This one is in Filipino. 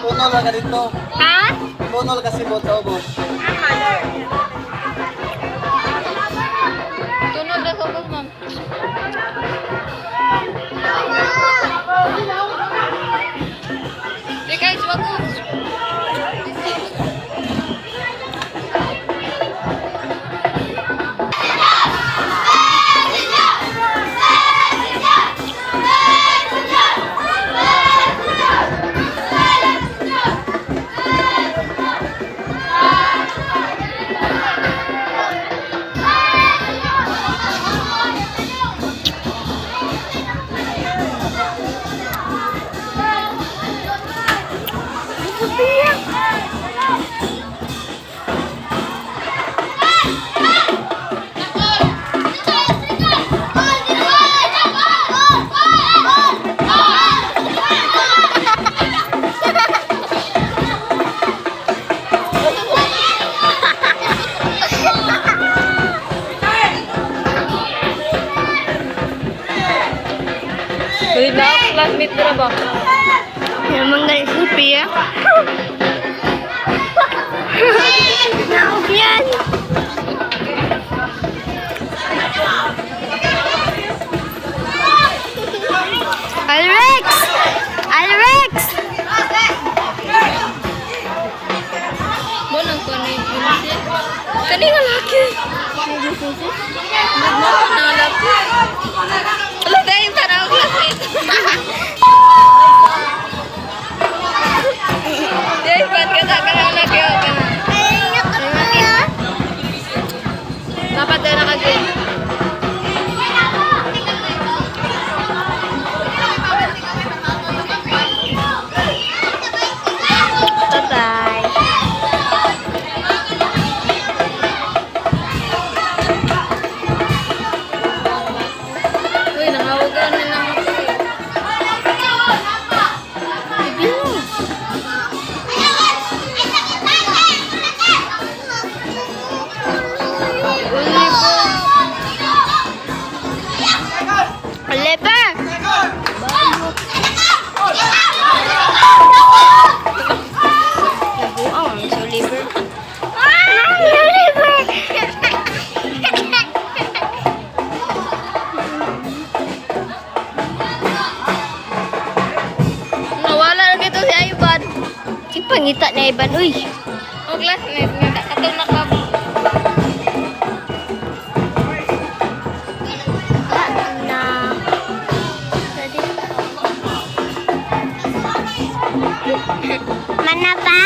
Punol lang ka dito. Ha? Punol kasi bot sa ubos. Tunod na subos, ma'am. Di guys, bagus. Balik na ako, classmate ko na ba? Yan manggalit si Pia. Naog yan. Alrex! Alrex! Bonang ko na yung pinisi. Kani nga laki. Nagmama na nga laki. Alam tayo yung taraw classmate. Dahil ba't ka sa kanang laki o ka na? Dapat daw nakagin. Bye-bye. Uy, nangawagan na lang ako. Leper! Nabuang ang so liver. Liver! Nawala na dito si Ivan. Ipangita na Iban, uy. O classmate, nga katong nakab. Na. Mana pa?